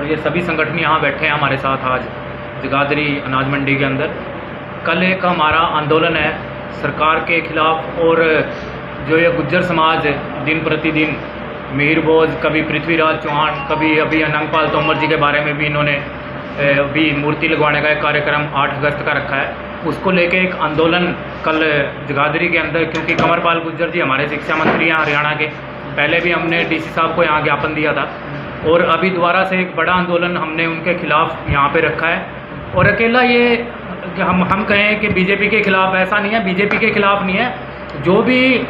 ये सभी संगठन यहाँ बैठे हैं हमारे साथ आज जगाधरी अनाज मंडी के अंदर। कल एक हमारा आंदोलन है सरकार के ख़िलाफ़, और जो ये गुज्जर समाज दिन प्रतिदिन मिहिर बोझ, कभी पृथ्वीराज चौहान, कभी अभी अनंगपाल तोमर जी के बारे में भी इन्होंने अभी मूर्ति लगवाने का एक कार्यक्रम 8 अगस्त का रखा है, उसको लेके एक आंदोलन कल जगाधरी के अंदर, क्योंकि कंवरपाल गुज्जर जी हमारे शिक्षा मंत्री हैं हरियाणा के, पहले भी हमने डीसी साहब को यहाँ ज्ञापन दिया था, और अभी दोबारा से एक बड़ा आंदोलन हमने उनके खिलाफ़ यहाँ पे रखा है। और अकेला ये हम कहें कि बीजेपी के खिलाफ़, ऐसा नहीं है, बीजेपी के खिलाफ़ नहीं है, जो भी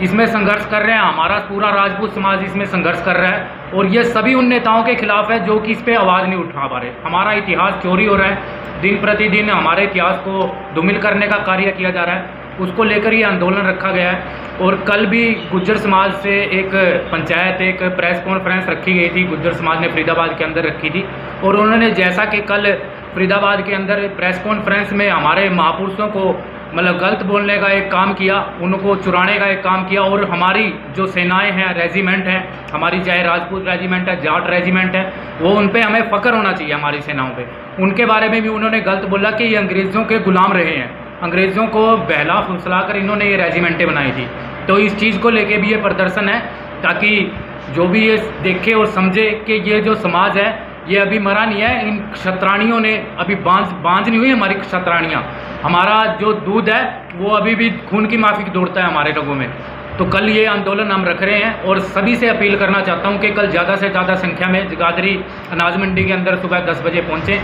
इसमें संघर्ष कर रहे हैं, हमारा पूरा राजपूत समाज इसमें संघर्ष कर रहा है, और ये सभी उन नेताओं के खिलाफ़ है जो कि इस पर आवाज़ नहीं उठा पा रहे। हमारा इतिहास चोरी हो रहा है, दिन प्रतिदिन हमारे इतिहास को धूमिल करने का कार्य किया जा रहा है, उसको लेकर ये आंदोलन रखा गया है। और कल भी गुज्जर समाज से एक पंचायत, एक प्रेस कॉन्फ्रेंस रखी गई थी, गुज्जर समाज ने फरीदाबाद के अंदर रखी थी, और उन्होंने जैसा कि कल फरीदाबाद के अंदर प्रेस कॉन्फ्रेंस में हमारे महापुरुषों को मतलब गलत बोलने का एक काम किया, उनको चुराने का एक काम किया, और हमारी जो सेनाएं हैं, रेजिमेंट हैं हमारी, चाहे राजपूत रेजिमेंट है, जाट रेजिमेंट है, वो उन पे हमें फ़ख्र होना चाहिए हमारी सेनाओं पे। उनके बारे में भी उन्होंने गलत बोला कि ये अंग्रेज़ों के गुलाम रहे हैं, अंग्रेज़ों को बहला फुसला कर इन्होंने ये रेजिमेंटें बनाई थी। तो इस चीज़ को लेके भी ये प्रदर्शन है, ताकि जो भी ये देखे और समझे कि ये जो समाज है ये अभी मरा नहीं है, इन क्षत्राणियों ने अभी बांझ नहीं हुई हमारी क्षत्राणियाँ, हमारा जो दूध है वो अभी भी खून की माफिक दौड़ता है हमारे लोगों में। तो कल ये आंदोलन हम रख रहे हैं, और सभी से अपील करना चाहता हूँ कि कल ज़्यादा से ज़्यादा संख्या में जगाधरी अनाज मंडी के अंदर सुबह 10 बजे पहुँचें।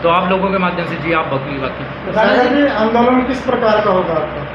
तो आप लोगों के माध्यम से जी आप बाकी आंदोलन किस प्रकार का होगा आपका?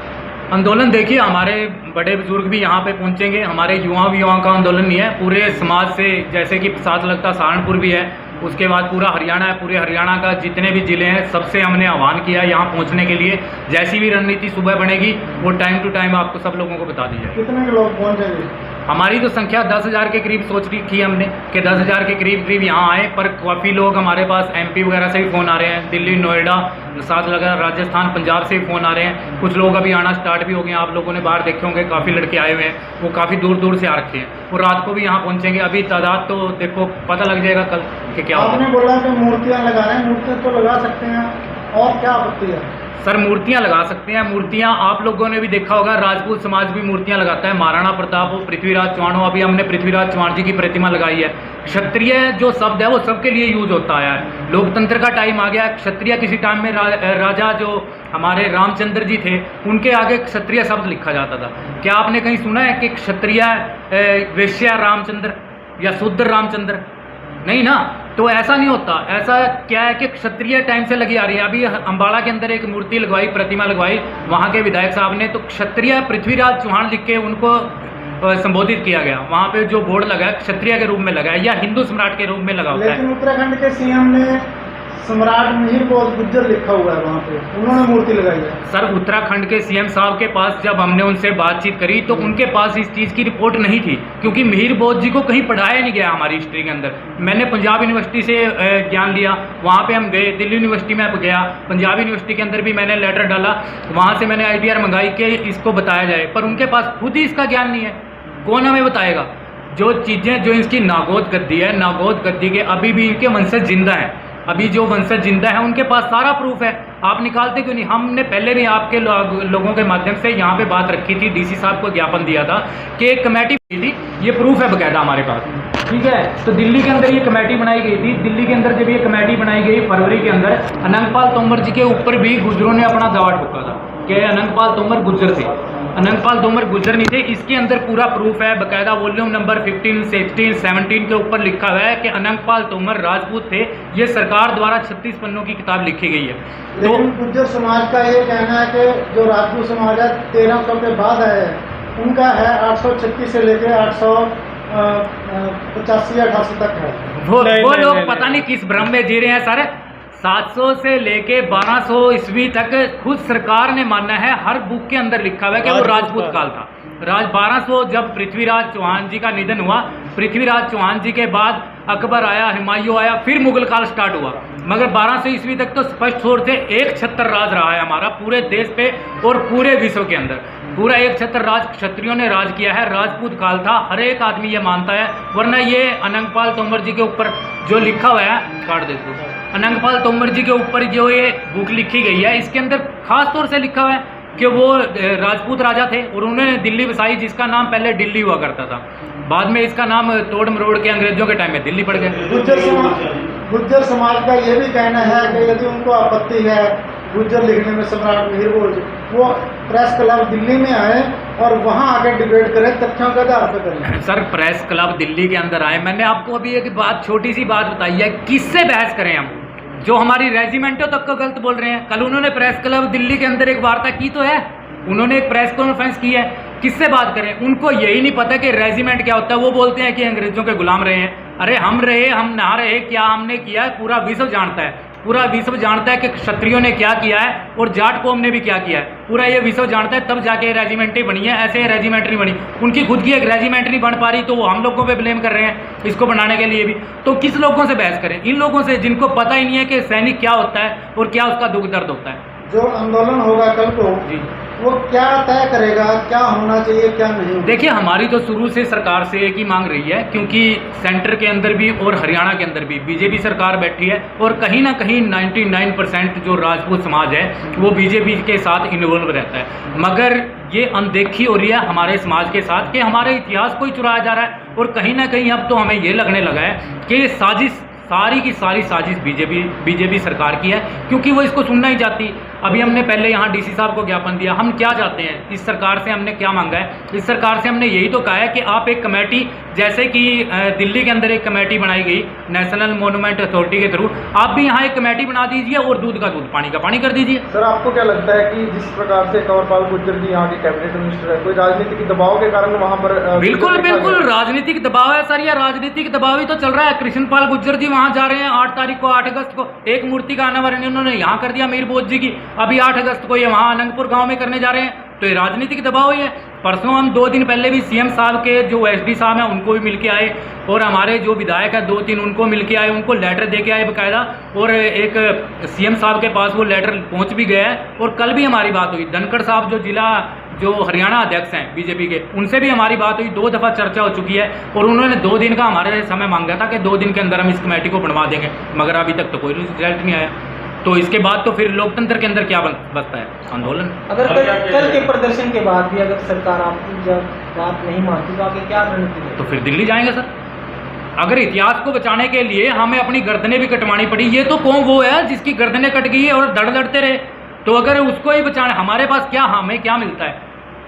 आंदोलन देखिए, हमारे बड़े बुजुर्ग भी यहाँ पे पहुँचेंगे, हमारे युवाओं का आंदोलन नहीं है, पूरे समाज से, जैसे कि साथ लगता सहारनपुर भी है, उसके बाद पूरा हरियाणा है, पूरे हरियाणा का जितने भी ज़िले हैं सबसे हमने आह्वान किया है यहाँ पहुँचने के लिए। जैसी भी रणनीति सुबह बनेगी वो टाइम टू टाइम आपको सब लोगों को बता दी जाएगी। कितने लोग पहुँचेंगे? हमारी तो संख्या 10,000 के करीब सोच रखी है हमने कि 10,000 के करीब यहाँ आए, पर काफ़ी लोग हमारे पास MP वगैरह से भी फ़ोन आ रहे हैं, दिल्ली, नोएडा, साथ लगा राजस्थान, पंजाब से भी फ़ोन आ रहे हैं, कुछ लोग अभी आना स्टार्ट भी हो गए हैं। आप लोगों ने बाहर देखे होंगे, काफ़ी लड़के आए हुए हैं, वो काफ़ी दूर दूर से आ रखे हैं, और रात को भी यहाँ पहुँचेंगे। अभी तादाद तो देखो पता लग जाएगा कल कि क्या। आपने बोला कि मूर्तियाँ लगा रहे हैं, मूर्तियाँ तो लगा सकते हैं, और क्या आपत्ति है? सर मूर्तियाँ लगा सकते हैं, मूर्तियाँ आप लोगों ने भी देखा होगा, राजपूत समाज भी मूर्तियाँ लगाता है, महाराणा प्रताप हो, पृथ्वीराज चौहान हो, अभी हमने पृथ्वीराज चौहान जी की प्रतिमा लगाई है। क्षत्रिय जो शब्द है वो सबके लिए यूज होता है, लोकतंत्र का टाइम आ गया। क्षत्रिय किसी टाइम में राजा जो हमारे रामचंद्र जी थे उनके आगे क्षत्रिय शब्द लिखा जाता था। क्या आपने कहीं सुना है कि क्षत्रिय वैश्य रामचंद्र या शूद्र रामचंद्र? नहीं ना, तो ऐसा नहीं होता। ऐसा क्या है कि क्षत्रिय टाइम से लगी आ रही है। अभी अम्बाड़ा के अंदर एक मूर्ति लगवाई, प्रतिमा लगवाई वहाँ के विधायक साहब ने, तो क्षत्रिय पृथ्वीराज चौहान लिख के उनको संबोधित किया गया। वहाँ पे जो बोर्ड लगा है क्षत्रिय के रूप में लगा है या हिंदू सम्राट के रूप में लगा होता है। लेकिन उत्तराखंड के CM ने सम्राट मिहिर बोझ गुज्जर लिखा हुआ है वहाँ पे, उन्होंने मूर्ति लगाई है। सर उत्तराखंड के CM साहब के पास जब हमने उनसे बातचीत करी तो उनके पास इस चीज़ की रिपोर्ट नहीं थी, क्योंकि मिहिर बोझ जी को कहीं पढ़ाया नहीं गया हमारी हिस्ट्री के अंदर। मैंने पंजाब यूनिवर्सिटी से ज्ञान लिया, वहाँ पे हम गए, दिल्ली यूनिवर्सिटी में गया, पंजाब यूनिवर्सिटी के अंदर भी मैंने लेटर डाला, वहाँ से मैंने ITR मंगाई कि इसको बताया जाए, पर उनके पास खुद ही इसका ज्ञान नहीं है। कौन हमें बताएगा? जो चीज़ें, जो इसकी नागौद गद्दी है, नागौद गद्दी के अभी भी इनके वंशज जिंदा हैं, अभी जो वंशज जिंदा है उनके पास सारा प्रूफ है, आप निकालते क्यों नहीं? हमने पहले भी आपके लोगों के माध्यम से यहाँ पे बात रखी थी, DC साहब को ज्ञापन दिया था कि एक कमेटी की थी, ये प्रूफ है बकायदा हमारे पास, ठीक है। तो दिल्ली के अंदर ये कमेटी बनाई गई थी, दिल्ली के अंदर जब ये कमेटी बनाई गई फरवरी के अंदर, अनंगपाल तोमर जी के ऊपर भी गुज्जरों ने अपना दावा ठोका था कि अनंगपाल तोमर गुज्जर थे। अनंगपाल तोमर गुज्जर नहीं थे, इसके अंदर पूरा प्रूफ है बकायदा, वॉल्यूम नंबर 15, 16, 17 के ऊपर लिखा हुआ है कि अनंगपाल तोमर राजपूत थे। ये सरकार द्वारा 36 पन्नों की किताब लिखी गई है। तो गुज्जर समाज का ये कहना है कि जो राजपूत समाज है 1300 के बाद है, उनका है 836 से लेकर 885 या 88 तक है। वो लोग पता नहीं किस भ्रम में जी रहे हैं सर। 700 से लेके 1200 ईस्वी तक खुद सरकार ने माना है, हर बुक के अंदर लिखा हुआ है कि वो राजपूत काल था। 1200 जब पृथ्वीराज चौहान जी का निधन हुआ, पृथ्वीराज चौहान जी के बाद अकबर आया, हुमायूं आया, फिर मुगल काल स्टार्ट हुआ। मगर 1200 ईस्वी तक तो स्पष्ट तौर से एक छत्र राज रहा है हमारा पूरे देश पे और पूरे विश्व के अंदर। पूरा एक छत्र राज क्षत्रियों ने राज किया है, राजपूत काल था, हर एक आदमी ये मानता है। वरना ये अनंगपाल तोमर जी के ऊपर जो लिखा हुआ है, काट दे इसको, अनंगपाल तोमर जी के ऊपर जो ये बुक लिखी गई है, इसके अंदर खास तौर से लिखा हुआ है कि वो राजपूत राजा थे और उन्होंने दिल्ली बसाई, जिसका नाम पहले दिल्ली हुआ करता था। बाद में इसका नाम तोड़ मरोड़ के अंग्रेजों के टाइम में दिल्ली पड़ गया। गुज्जर समाज का ये भी कहना है कि यदि उनको आपत्ति है गुज्जर लिखने में सम्राट मिहिर भोज, वो प्रेस क्लब दिल्ली में आए और वहाँ आके डिबेट करें, तथ्यों के आधार पर करें। सर प्रेस क्लब दिल्ली के अंदर आए, मैंने आपको अभी एक बात, छोटी सी बात बताई है, किससे बहस करें हम? जो हमारी रेजिमेंटों तक को गलत बोल रहे हैं। कल उन्होंने प्रेस क्लब दिल्ली के अंदर एक वार्ता की तो है, उन्होंने एक प्रेस कॉन्फ्रेंस की है, किससे बात करें? उनको यही नहीं पता कि रेजिमेंट क्या होता है। वो बोलते हैं कि अंग्रेजों के गुलाम रहे हैं। अरे हम रहे, हम ना रहे, क्या हमने किया है पूरा विश्व जानता है। पूरा विश्व जानता है कि क्षत्रियों ने क्या किया है और जाट कौम ने भी क्या किया है, पूरा ये विश्व जानता है। तब जाके रेजिमेंटें बनी है, ऐसे रेजिमेंट नहीं बनी। उनकी खुद की एक रेजिमेंट नहीं बन पा रही तो वो हम लोगों पे ब्लेम कर रहे हैं इसको बनाने के लिए भी। तो किस लोगों से बहस करें? इन लोगों से जिनको पता ही नहीं है कि सैनिक क्या होता है और क्या उसका दुख दर्द होता है। जो आंदोलन होगा कल को जी, वो क्या तय करेगा, क्या होना चाहिए, क्या नहीं? देखिए हमारी तो शुरू से सरकार से एक ही मांग रही है, क्योंकि सेंटर के अंदर भी और हरियाणा के अंदर भी बीजेपी सरकार बैठी है और कहीं ना कहीं 99% जो राजपूत समाज है वो बीजेपी के साथ इन्वॉल्व रहता है। मगर ये अनदेखी हो रही है हमारे समाज के साथ कि हमारे इतिहास को ही चुराया जा रहा है। और कहीं ना कहीं अब तो हमें ये लगने लगा है कि ये साजिश, सारी की सारी साजिश बीजेपी सरकार की है, क्योंकि वो इसको सुनना ही चाहती। अभी हमने पहले यहाँ डीसी साहब को ज्ञापन दिया। हम क्या चाहते हैं इस सरकार से? हमने क्या मांगा है इस सरकार से? हमने यही तो कहा है कि आप एक कमेटी, जैसे कि दिल्ली के अंदर एक कमेटी बनाई गई नेशनल मोनूमेंट अथॉरिटी के थ्रू, आप भी यहाँ एक कमेटी बना दीजिए और दूध का दूध, पानी का पानी कर दीजिए। सर आपको क्या लगता है कि जिस प्रकार से कंवरपाल गुर्जर जी यहाँ के कैबिनेट मिनिस्टर है, कोई राजनीतिक दबाव के कारण वहाँ पर बिल्कुल बिल्कुल राजनीतिक दबाव है सर। यह राजनीतिक दबाव ही तो चल रहा है। कृष्णपाल गुर्जर जी वहाँ जा रहे हैं 8 तारीख को, 8 अगस्त को एक मूर्ति का अनावरण उन्होंने यहाँ कर दिया मिहिर भोज जी की। अभी 8 अगस्त को ये वहाँ अनंतपुर गांव में करने जा रहे हैं, तो ये राजनीतिक दबाव ही है। परसों हम 2 दिन पहले भी सीएम साहब के जो एसडी साहब हैं उनको भी मिल के आए और हमारे जो विधायक है 2-3 उनको मिल के आए, उनको लेटर दे के आए बाकायदा। और एक सीएम साहब के पास वो लेटर पहुंच भी गया है। और कल भी हमारी बात हुई, धनखड़ साहब जो हरियाणा अध्यक्ष हैं बीजेपी के, उनसे भी हमारी बात हुई, 2 दफ़ा चर्चा हो चुकी है। और उन्होंने 2 दिन का हमारे समय मांगा था कि 2 दिन के अंदर हम इस कमेटी को बनवा देंगे, मगर अभी तक तो कोई रिजल्ट नहीं आया। तो इसके बाद तो फिर लोकतंत्र के अंदर क्या बचता है? आंदोलन। अगर कल के प्रदर्शन के बाद भी अगर सरकार आपकी जब बात नहीं मानती तो आगे क्या रणनीति है? तो फिर दिल्ली जाएंगे सर। अगर इतिहास को बचाने के लिए हमें अपनी गर्दनें भी कटवानी पड़ी, ये तो कौन वो है जिसकी गर्दनें कट गई है और दड़ लड़ते रहे, तो अगर उसको ही बचाना, हमारे पास क्या, हमें क्या मिलता है?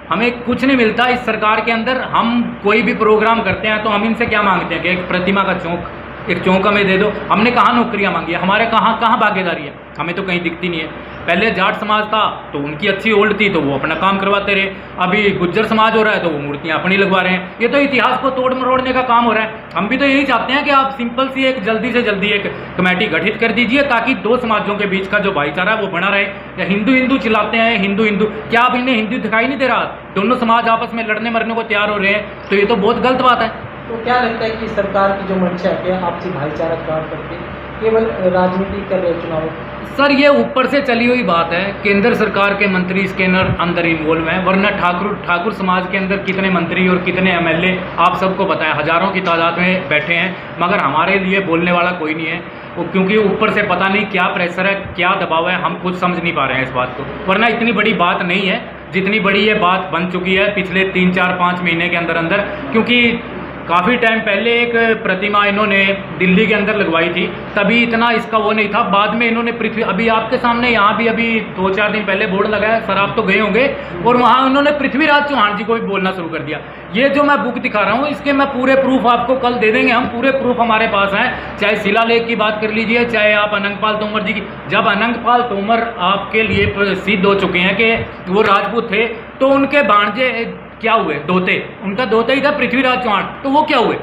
हमें कुछ नहीं मिलता इस सरकार के अंदर। हम कोई भी प्रोग्राम करते हैं तो हम इनसे क्या मांगते हैं कि एक प्रतिमा का चौक, एक चौक हमें दे दो। हमने कहाँ नौकरियाँ मांगी है? हमारे कहाँ भागीदारी है? हमें तो कहीं दिखती नहीं है। पहले जाट समाज था तो उनकी अच्छी होल्ड थी तो वो अपना काम करवाते रहे। अभी गुज्जर समाज हो रहा है तो वो मूर्तियाँ अपनी लगवा रहे हैं। ये तो इतिहास को तोड़ मरोड़ने का काम हो रहा है। हम भी तो यही चाहते हैं कि आप सिंपल सी एक जल्दी से जल्दी एक कमेटी गठित कर दीजिए ताकि 2 समाजों के बीच का जो भाईचारा है वो बना रहे। या हिंदू चिल्लाते हैं हिंदू, क्या आप इन्हें हिंदू दिखाई नहीं दे रहा? दोनों समाज आपस में लड़ने मरने को तैयार हो रहे हैं, तो ये तो बहुत गलत बात है। तो क्या लगता है कि सरकार की जो मंशा है आपसी भाईचारा काट करके केवल राजनीति कर रहे चुनाव? सर ये ऊपर से चली हुई बात है। केंद्र सरकार के मंत्री इसके अंदर इन्वॉल्व हैं, वरना ठाकुर समाज के अंदर कितने मंत्री और कितने एमएलए आप सबको पता है, हज़ारों की तादाद में बैठे हैं। मगर हमारे लिए बोलने वाला कोई नहीं है, क्योंकि ऊपर से पता नहीं क्या प्रेशर है, क्या दबाव है, हम खुद समझ नहीं पा रहे हैं इस बात को। वरना इतनी बड़ी बात नहीं है जितनी बड़ी ये बात बन चुकी है पिछले 3-4-5 महीने के अंदर। क्योंकि काफ़ी टाइम पहले एक प्रतिमा इन्होंने दिल्ली के अंदर लगवाई थी, तभी इतना इसका वो नहीं था। बाद में इन्होंने पृथ्वी, अभी आपके सामने यहाँ भी अभी 2-4 दिन पहले बोर्ड लगाया, सर आप तो गए होंगे, और वहाँ उन्होंने पृथ्वीराज चौहान जी को भी बोलना शुरू कर दिया। ये जो मैं बुक दिखा रहा हूँ इसके मैं पूरे प्रूफ आपको कल दे देंगे। हम पूरे प्रूफ हमारे पास हैं, चाहे शिलालेख की बात कर लीजिए, चाहे आप अनंगपाल तोमर जी की। जब अनंगपाल तोमर आपके लिए सिद्ध हो चुके हैं कि वो राजपूत थे, तो उनके भांजे क्या हुए? दोते, उनका दोता ही था पृथ्वीराज चौहान, तो वो क्या हुए?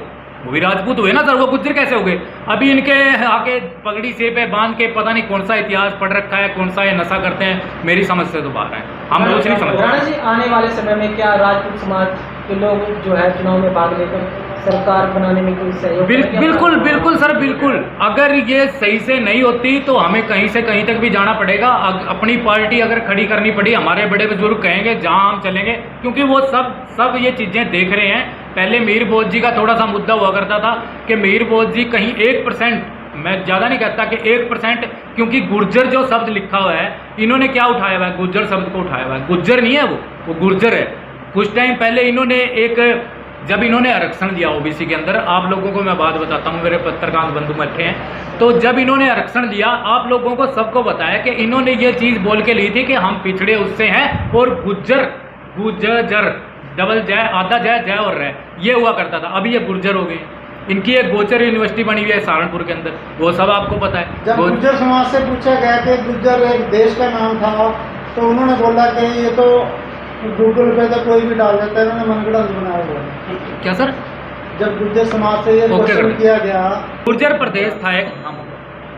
वो भी राजपूत हुए ना सर, वो गुज्जर कैसे हो गए? अभी इनके आके पगड़ी सिर पे बांध के पता नहीं कौन सा इतिहास पढ़ रखा है, कौन सा ये नशा करते हैं, मेरी समझ से तो बाहर है। हम कुछ नहीं समझ रहे। आने वाले समय में क्या राजपूत समाज के लोग जो है चुनाव में भाग लेकर सरकार बनाने में कोई सहयोग करेंगे? बिल्कुल बिल्कुल सर, बिल्कुल। अगर ये सही से नहीं होती तो हमें कहीं से कहीं तक भी जाना पड़ेगा। अपनी पार्टी अगर खड़ी करनी पड़ी, हमारे बड़े बुजुर्ग कहेंगे जहां हम चलेंगे, क्योंकि वो सब ये चीज़ें देख रहे हैं। पहले मीर बोझ जी का थोड़ा सा मुद्दा हुआ करता था कि मीर बोझ जी कहीं 1%, मैं ज़्यादा नहीं कहता कि 1%, क्योंकि गुर्जर जो शब्द लिखा हुआ है, इन्होंने क्या उठाया हुआ है? गुर्जर शब्द को उठाया हुआ है। गुर्जर नहीं है वो गुर्जर है। कुछ टाइम पहले इन्होंने जब इन्होंने आरक्षण दिया ओबीसी के अंदर, आप लोगों को मैं बात बताता हूँ, मेरे पत्रकार बंधु बैठे हैं, तो जब इन्होंने आरक्षण दिया, आप लोगों को सबको बताया कि इन्होंने ये चीज़ बोल के ली थी कि हम पिछड़े उससे हैं, और गुज्जर डबल जय, आधा जय और रह, ये हुआ करता था। अभी ये गुर्जर हो गए। इनकी एक गोचर यूनिवर्सिटी बनी हुई है सहारनपुर के अंदर, वो सब आपको पता है। जब गुज्जर समाज से पूछा गया कि गुज्जर एक देश का नाम था, तो उन्होंने बोला कि ये तो गूगल पे तो कोई भी डाल देता है, इन्होंने मनगढ़ंत बनाया हुआ है। क्या सर? जब गुज्जर समाज से ये क्वेश्चन किया गया, गुर्जर प्रदेश था एक,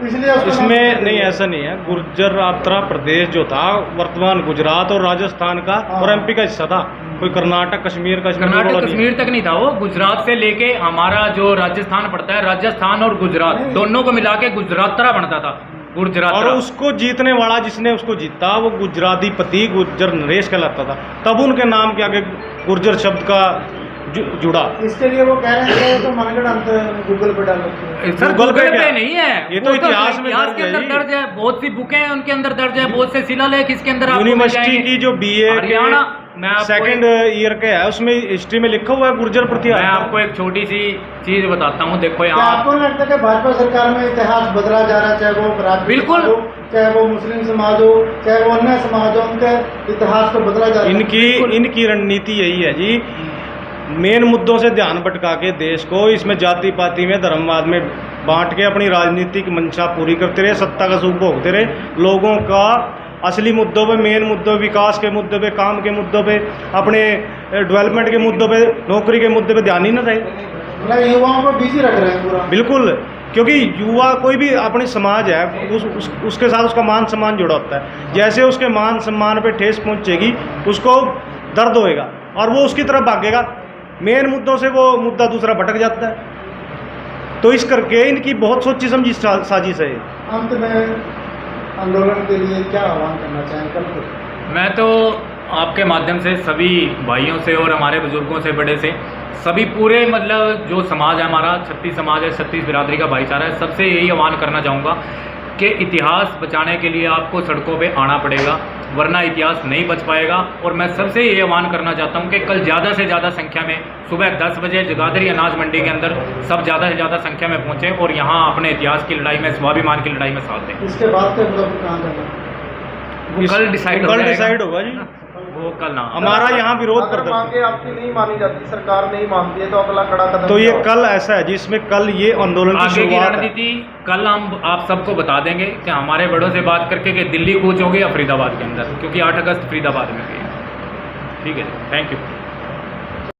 इसलिए इसमें नहीं, ऐसा नहीं है। गुर्जर आंध्र प्रदेश जो था वर्तमान गुजरात और राजस्थान का और एमपी का हिस्सा था। कोई कर्नाटक कश्मीर कश्मीर तक नहीं था वो। गुजरात से लेके हमारा जो राजस्थान पड़ता है, राजस्थान और गुजरात दोनों को मिला के गुजरातरा बनता था, गुजरात। और उसको जीतने वाला जिसने उसको जीता वो गुजरातीपति गुर्जर नरेश कहलाता था। तब उनके नाम के आगे गुर्जर शब्द का जुड़ा। इसके लिए वो कह रहे हैं तो मनगढ़ंत गूगल पे डाल सकते हैं। सर गूगल पे नहीं है, ये तो इतिहास में के अंदर दर्ज है। बहुत सी बुकें हैं उनके अंदर दर्ज है, बहुत से शिलालेख इसके अंदर यूनिवर्सिटी की जो बीए हरियाणा मैं सेकंड ईयर के है, उसमें हिस्ट्री में लिखा हुआ है गुर्जर प्रति। मैं आपको एक छोटी सी चीज बताता हूँ, देखो यहाँ आपको लगता है कि भाजपा सरकार में इतिहास बदला जा रहा है, चाहे वो अपराधी बिल्कुल, चाहे वो मुस्लिम समाज हो, चाहे वो अन्य समाज हो, उनके इतिहास को बदला जा रहा है। इनकी रणनीति यही है जी, मेन मुद्दों से ध्यान भटका के देश को इसमें जाति पाति में धर्मवाद में बांट के अपनी राजनीतिक मंशा पूरी करते रहे, सत्ता का सुख भोगते रहे। लोगों का असली मुद्दों पे, मेन मुद्दों, विकास के मुद्दों पे, काम के मुद्दों पे, अपने डेवलपमेंट के मुद्दों पे, नौकरी के मुद्दे पे ध्यान ही न रहे। मतलब युवाओं को बिजी रख रहे हैं पूरा। बिल्कुल, क्योंकि युवा कोई भी अपनी समाज है, उसके साथ उसका मान सम्मान जुड़ा होता है। जैसे उसके मान सम्मान पे ठेस पहुंचेगी, उसको दर्द होएगा और वो उसकी तरफ भागेगा। मेन मुद्दों से वो मुद्दा दूसरा भटक जाता है। तो इस करके इनकी बहुत सोची समझी साजिश है। अंत में आंदोलन के लिए क्या आह्वान करना चाहें कल को? मैं तो आपके माध्यम से सभी भाइयों से और हमारे बुजुर्गों से, बड़े से, सभी पूरे मतलब जो समाज है हमारा, छत्तीस समाज है, छत्तीस बिरादरी का भाईचारा है, सबसे यही आह्वान करना चाहूँगा कि इतिहास बचाने के लिए आपको सड़कों पे आना पड़ेगा, वरना इतिहास नहीं बच पाएगा। और मैं सबसे ये आह्वान करना चाहता हूँ कि कल ज़्यादा से ज़्यादा संख्या में सुबह 10 बजे जगाधरी अनाज मंडी के अंदर सब ज़्यादा से ज़्यादा संख्या में पहुँचें और यहाँ अपने इतिहास की लड़ाई में, स्वाभिमान की लड़ाई में साथ दें। इसके बाद के मतलब कहाँ जाना? कल डिसाइड होगा जी, वो कल ना। हमारा यहाँ विरोध प्रदर्शन आपकी नहीं मानी जाती, सरकार नहीं मानती है, तो अगला कड़ा कदम तो ये कल ऐसा है जिसमें कल ये आंदोलन की शुरुआत है। रणनीति कल हम आप सबको बता देंगे कि हमारे बड़ों से बात करके कि दिल्ली कूच होगी या फरीदाबाद के अंदर, क्योंकि 8 अगस्त फरीदाबाद में भी है। ठीक है, थैंक यू।